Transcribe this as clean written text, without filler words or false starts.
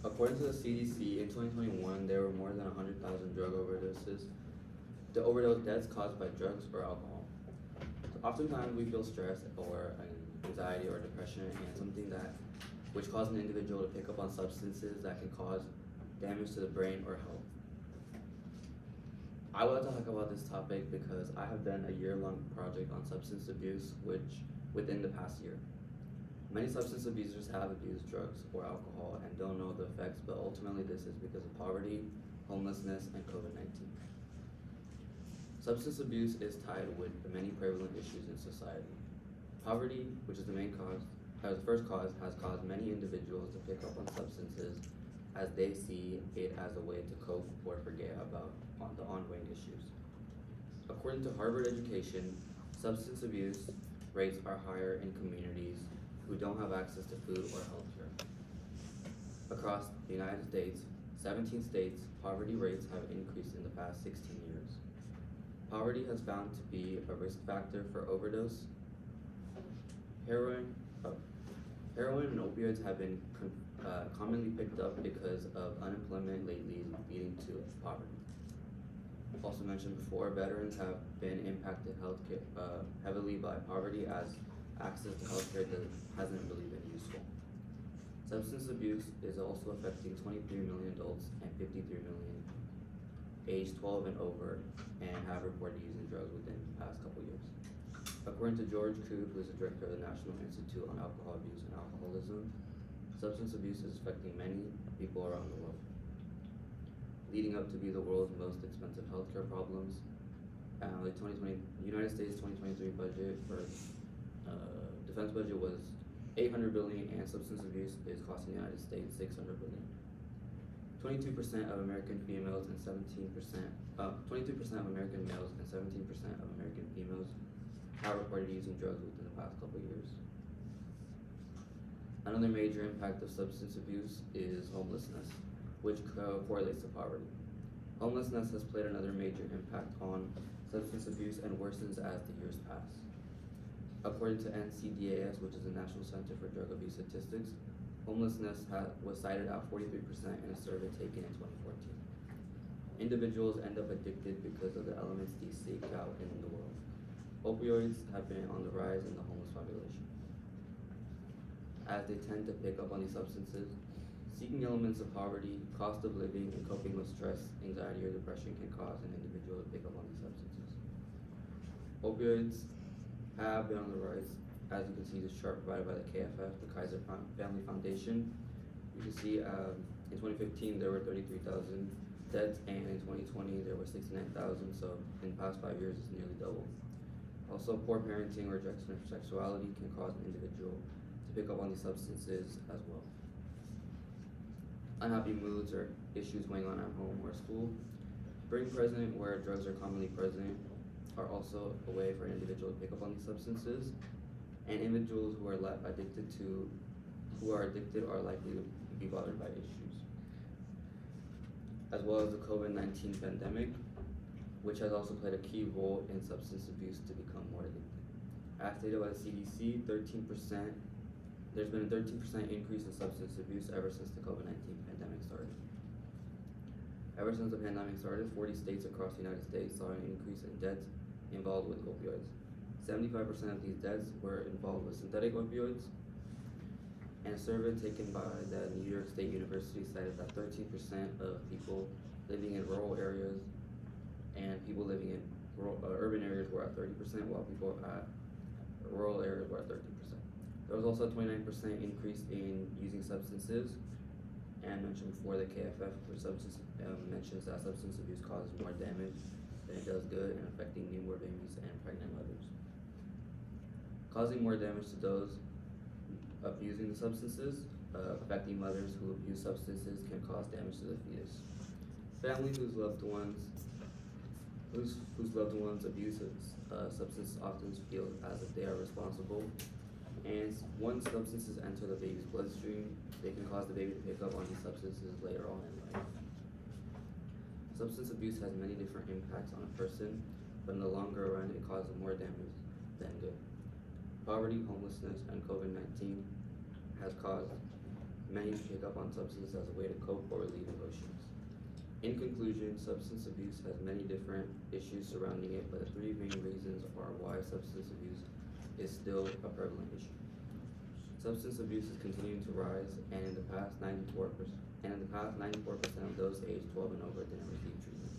According to the CDC, in 2021, there were more than 100,000 drug overdoses. The overdose deaths caused by drugs or alcohol. So oftentimes, we feel stress or anxiety or depression, and something that which causes an individual to pick up on substances that can cause damage to the brain or health. I would like to talk about this topic because I have done a year-long project on substance abuse, which within the past year. Many substance abusers have abused drugs or alcohol and don't know the effects, but ultimately this is because of poverty, homelessness, and COVID-19. Substance abuse is tied with the many prevalent issues in society. Poverty, which is the main cause, as the first cause, has caused many individuals to pick up on substances as they see it as a way to cope or forget about the ongoing issues. According to Harvard Education, substance abuse rates are higher in communities who don't have access to food or healthcare. Across the United States, 17 states, poverty rates have increased in the past 16 years. Poverty has found to be a risk factor for overdose. Heroin, Heroin and opioids have been commonly picked up because of unemployment lately, leading to poverty. Also mentioned before, veterans have been impacted heavily by poverty as access to healthcare hasn't really been useful. Substance abuse is also affecting 23 million adults and 53 million aged 12 and over and have reported using drugs within the past couple years. According to George Koob, who is the director of the National Institute on Alcohol Abuse and Alcoholism, substance abuse is affecting many people around the world, leading up to be the world's most expensive healthcare problems. The 2020 United States 2023 budget for defense budget was 800 billion, and substance abuse is costing the United States 600 billion. 22% of American females and 22% of American males and 17% of American females have reported using drugs within the past couple of years. Another major impact of substance abuse is homelessness, which correlates to poverty. Homelessness has played another major impact on substance abuse and worsens as the years pass. According to NCDAS, which is the National Center for Drug Abuse Statistics, homelessness was cited at 43% in a survey taken in 2014. Individuals end up addicted because of the elements they seek out in the world. Opioids have been on the rise in the homeless population, as they tend to pick up on these substances. Seeking elements of poverty, cost of living, and coping with stress, anxiety, or depression can cause an individual to pick up on these substances. Opioids have been on the rise, as you can see this chart provided by the KFF, the Kaiser Family Foundation. You can see in 2015 there were 33,000 deaths, and in 2020 there were 69,000, so in the past 5 years it's nearly double. Also, poor parenting or rejection of sexuality can cause an individual to pick up on these substances as well. Unhappy moods or issues going on at home or school. Being present where drugs are commonly present are also a way for an individual to pick up on these substances, and individuals who are addicted are likely to be bothered by issues, as well as the COVID-19 pandemic, which has also played a key role in substance abuse to become more addicted. As stated by the CDC, there's been a 13% increase in substance abuse ever since the COVID-19 pandemic started. Ever since the pandemic started, 40 states across the United States saw an increase in deaths involved with opioids. 75% of these deaths were involved with synthetic opioids, and a survey taken by the New York State University cited that 13% of people living in rural areas and people living in urban areas were at 30%, while people at rural areas were at 13%. There was also a 29% increase in using substances, and mentioned before, the KFF mentions that substance abuse causes more damage than it does good, and affecting newborn babies and pregnant mothers. Causing more damage to those abusing the substances, affecting mothers who abuse substances can cause damage to the fetus. Families whose loved ones abuse substance often feel as if they are responsible, and once substances enter the baby's bloodstream, they can cause the baby to pick up on these substances later on in life. Substance abuse has many different impacts on a person, but in the longer run, it causes more damage than good. Poverty, homelessness, and COVID-19 has caused many pick up on substances as a way to cope or relieve emotions. In conclusion, substance abuse has many different issues surrounding it, but the three main reasons are why substance abuse is still a prevalent issue. Substance abuse is continuing to rise, and in the past 94% of those aged 12 and over didn't receive treatment.